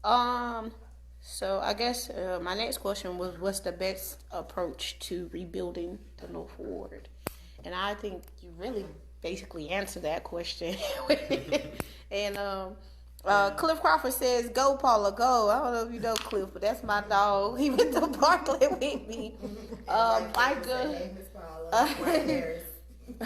Um, so I guess my next question was, what's the best approach to rebuilding the North Ward? And I think you really basically answered that question. And Cliff Crawford says, "Go, Paula, go." I don't know if you know Cliff, but that's my dog. He went to Parkland with me. Micah.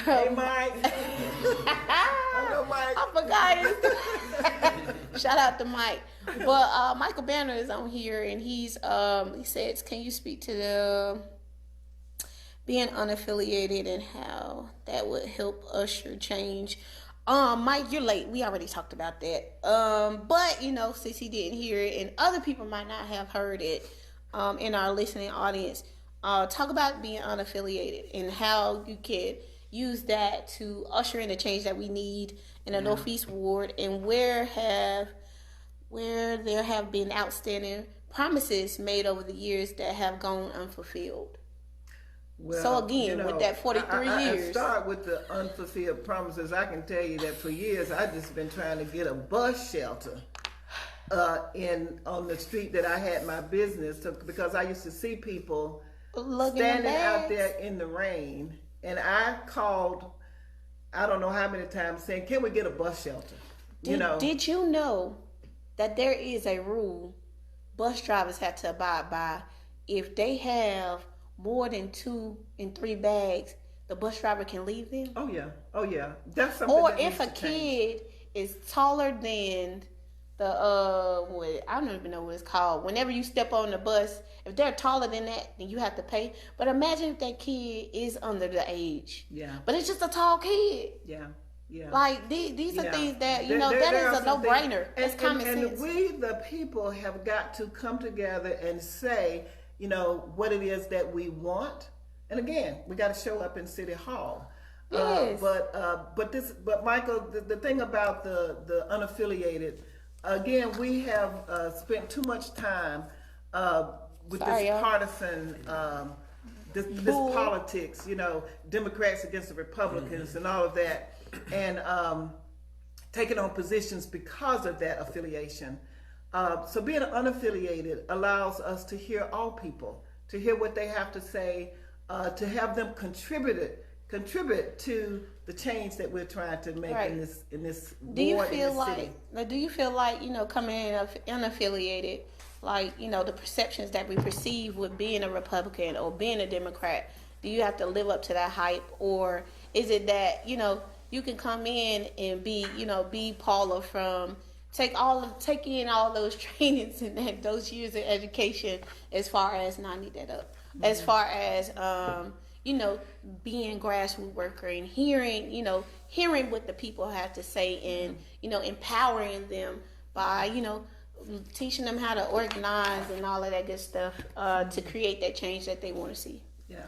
Hey, Mike. I know Mike. I forgot. Shout out to Mike. But Michael Banner is on here, and he says, "Can you speak to the being unaffiliated and how that would help usher change?" Mike, you're late. We already talked about that. But since he didn't hear it, and other people might not have heard it, in our listening audience, talk about being unaffiliated and how you can use that to usher in the change that we need in the Northeast Ward, and where there have been outstanding promises made over the years that have gone unfulfilled. Well, So again, with that 43 I years. start with the unfulfilled promises. I can tell you that for years I've just been trying to get a bus shelter on the street that I had my business because I used to see people standing out there in the rain, and I called I don't know how many times saying, "Can we get a bus shelter?" Did you know that there is a rule bus drivers have to abide by? If they have more than 2 and 3 bags, the bus driver can leave them. Oh yeah. That's something. Or that if a kid is taller than I don't even know what it's called. Whenever you step on the bus, if they're taller than that, then you have to pay. But imagine if that kid is under the age. Yeah. But it's just a tall kid. Yeah. Yeah. Like these are things that that is a no-brainer. It's common sense. And we, the people, have got to come together and say, what it is that we want. And again, we got to show up in City Hall. Yes. But Michael, the thing about the unaffiliated, again, we have spent too much time with this partisan, this politics, Democrats against the Republicans and all of that, and taking on positions because of that affiliation. So being unaffiliated allows us to hear all people, to hear what they have to say, to have them contribute to the change that we're trying to make in this do you ward, feel in this city. do you feel like coming in unaffiliated, like the perceptions that we perceive with being a Republican or being a Democrat, do you have to live up to that hype, or is it that you can come in and be Paula from take in all those trainings and those years of education, as far as, and I need that up, as far as being grassroots worker and hearing what the people have to say, and empowering them by teaching them how to organize and all of that good stuff to create that change that they want to see. Yeah.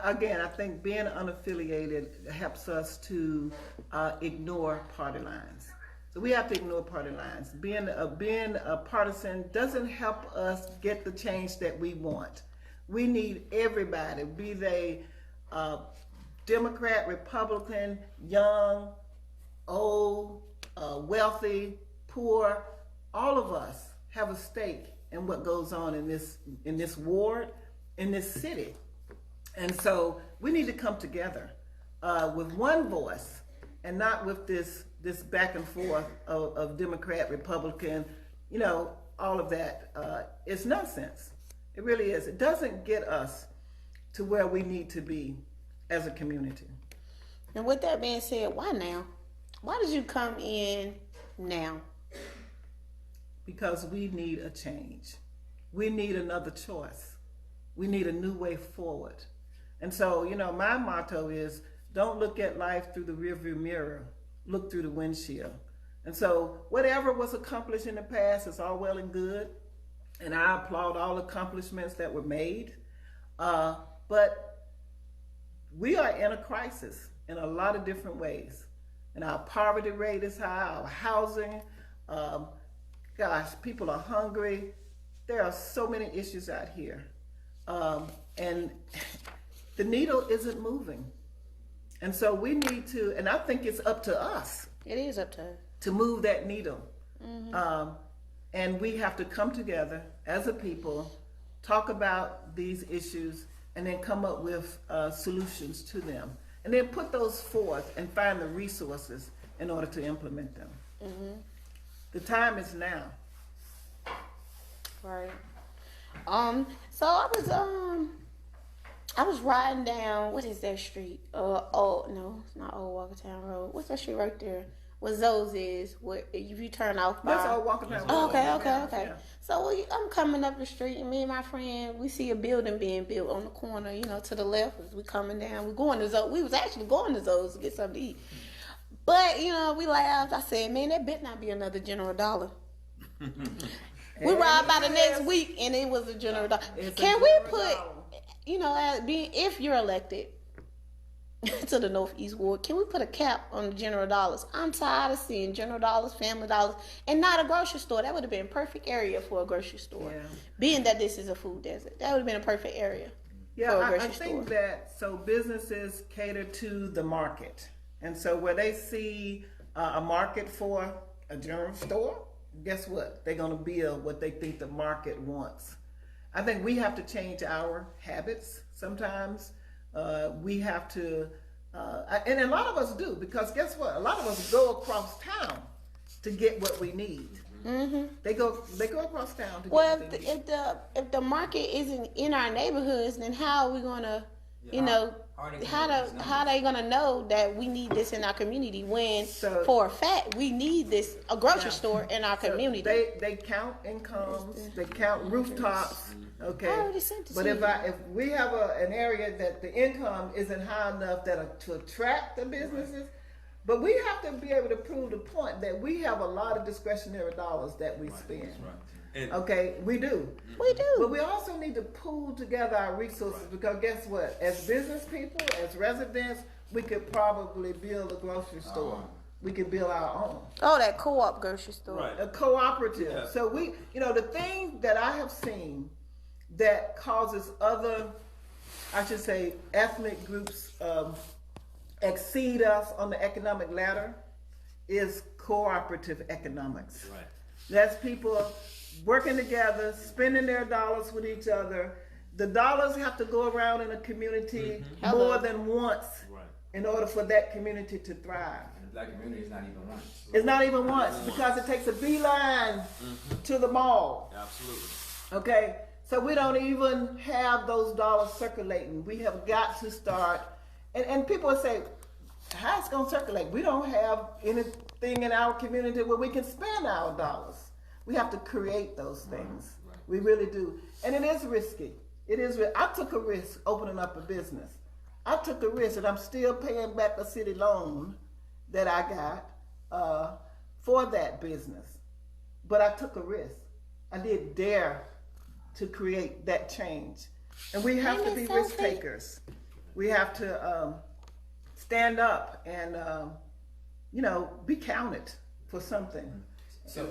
Again, I think being unaffiliated helps us to ignore party lines. So we have to ignore party lines. Being a partisan doesn't help us get the change that we want. We need everybody, be they Democrat, Republican, young, old, wealthy, poor. All of us have a stake in what goes on in this ward, in this city. And so we need to come together with one voice, and not with this back and forth of Democrat, Republican, all of that. It's nonsense. It really is. It doesn't get us to where we need to be as a community. And with that being said, why now? Why did you come in now? Because we need a change. We need another choice. We need a new way forward. And so, my motto is, don't look at life through the rearview mirror, look through the windshield. And so whatever was accomplished in the past is all well and good, and I applaud all accomplishments that were made. But we are in a crisis in a lot of different ways. And our poverty rate is high, our housing, people are hungry. There are so many issues out here. And the needle isn't moving. And so we need to, and I think it's up to us. It is up to us to move that needle. And we have to come together as a people, talk about these issues, and then come up with solutions to them. And then put those forth and find the resources in order to implement them. The time is now. Right. So I was riding down, what is that street? Oh no, it's not Old Walkertown Road. What's that street right there? What Zoe's is? What if you turn off by? That's all walking down. Oh, okay. Yeah. So I'm coming up the street, and me and my friend, we see a building being built on the corner, to the left as we coming down. We going to Zoe. We was actually going to Zoe's to get something to eat. But, we laughed. I said, man, that better not be another General Dollar. We ride by the next week, and it was a General Dollar. Can we put, if you're elected to the Northeast Ward, can we put a cap on the General Dollars? I'm tired of seeing General Dollars, Family Dollars, and not a grocery store. That would have been a perfect area for a grocery store. Yeah. Being that this is a food desert, that would have been a perfect area for a grocery store. I think that businesses cater to the market. And so where they see a market for a general store, guess what? They're going to build what they think the market wants. I think we have to change our habits sometimes. We have to, and a lot of us do, because guess what? A lot of us go across town to get what we need. Mm-hmm. They go across town to get what they need. If the market isn't in our neighborhoods, then how are we going to, how they gonna know that we need this in our community when for a fact we need a grocery store in our community? They count incomes, they count rooftops, okay. But if we have an area that the income isn't high enough to attract the businesses, but we have to be able to prove the point that we have a lot of discretionary dollars that we spend. That's right. Okay, we do. We do. But we also need to pool together our resources, because guess what? As business people, as residents, we could probably build a grocery store. We could build our own. Oh, that co-op grocery store. Right. A cooperative. Yeah. So we, the thing that I have seen that causes other, I should say, ethnic groups exceed us on the economic ladder is cooperative economics. Right. That's people working together, spending their dollars with each other. The dollars have to go around in a community more than once in order for that community to thrive. And the black community is not even once. So it's not even once because it takes a beeline to the mall. Absolutely. Okay, so we don't even have those dollars circulating. We have got to start, and people will say, how it's going to circulate? We don't have anything in our community where we can spend our dollars. We have to create those things. Right. We really do. And it is risky. I took a risk opening up a business. I took a risk, and I'm still paying back a city loan that I got for that business. But I took a risk. I did dare to create that change. And we have to be risk takers. We have to stand up and, be counted for something. So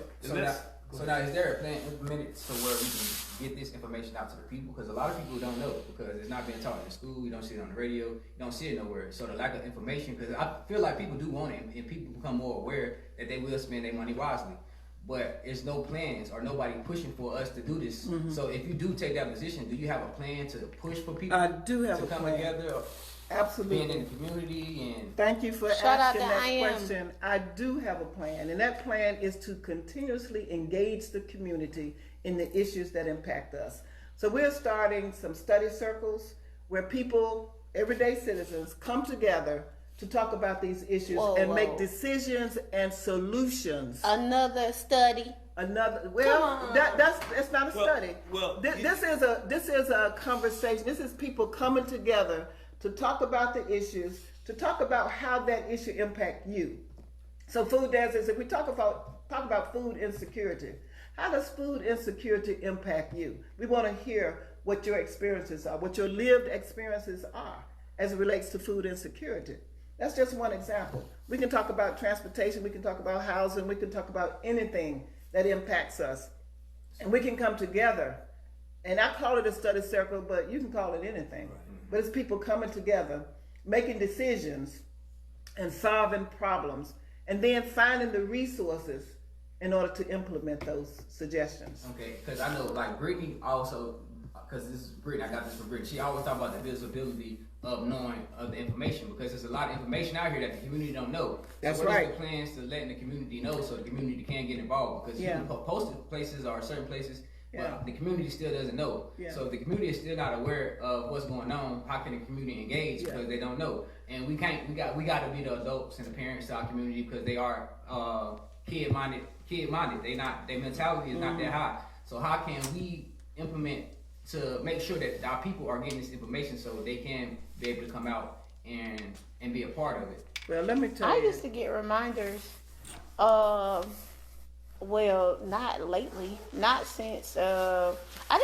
now, is there a plan implemented so where we can get this information out to the people? Because a lot of people don't know, because it's not being taught in school. You don't see it on the radio. You don't see it nowhere. So the lack of information, because I feel like people do want it, and people become more aware that they will spend their money wisely. But there's no plans or nobody pushing for us to do this. Mm-hmm. So if you do take that position, do you have a plan to push for people I do have to come together? Absolutely. Being in the community and thank you for asking that question. I do have a plan, and that plan is to continuously engage the community in the issues that impact us. So we're starting some study circles where people, everyday citizens, come together to talk about these issues and make decisions and solutions. Another study. That's not a study. This is a conversation. This is people coming together to talk about the issues, to talk about how that issue impact you. So food deserts, if we talk about food insecurity, how does food insecurity impact you? We want to hear what your experiences are, what your lived experiences are as it relates to food insecurity. That's just one example. We can talk about transportation, we can talk about housing, we can talk about anything that impacts us. And we can come together, and I call it a study circle, but you can call it anything. But it's people coming together, making decisions and solving problems, and then finding the resources in order to implement those suggestions. Okay, because I know like Brittany also, because this is Brittany, I got this from Brittany. She always talk about the visibility of knowing of the information, because there's a lot of information out here that the community don't know. That's so what right. is the plans to letting the community know so the community can get involved? Because you can post it places or certain places, but the community still doesn't know. So if the community is still not aware of what's going on, how can the community engage? Because they don't know. And we got to be the adults and the parents to our community, because they are kid minded. Their mentality is not that high. So how can we implement to make sure that our people are getting this information so they can be able to come out and be a part of it? Well, let me tell I you. used to get reminders. Well, not lately. Not since. I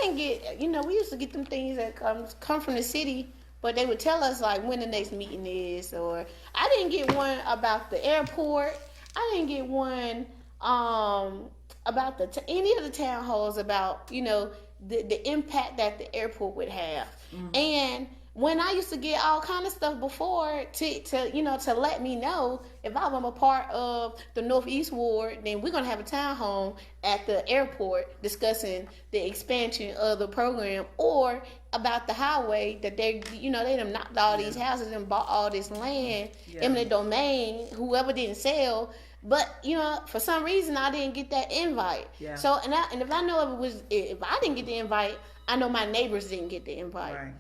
didn't get. We used to get them things that come from the city, but they would tell us like when the next meeting is. Or I didn't get one about the airport. I didn't get one about any of the town halls about the impact that the airport would have. And when I used to get all kind of stuff before to let me know if I'm a part of the Northeast Ward, then we're gonna have a town hall at the airport discussing the expansion of the program, or about the highway that they done knocked all these houses and bought all this land, eminent domain, whoever didn't sell. But for some reason I didn't get that invite. So and if I know if I didn't get the invite, I know my neighbors didn't get the invite. Right.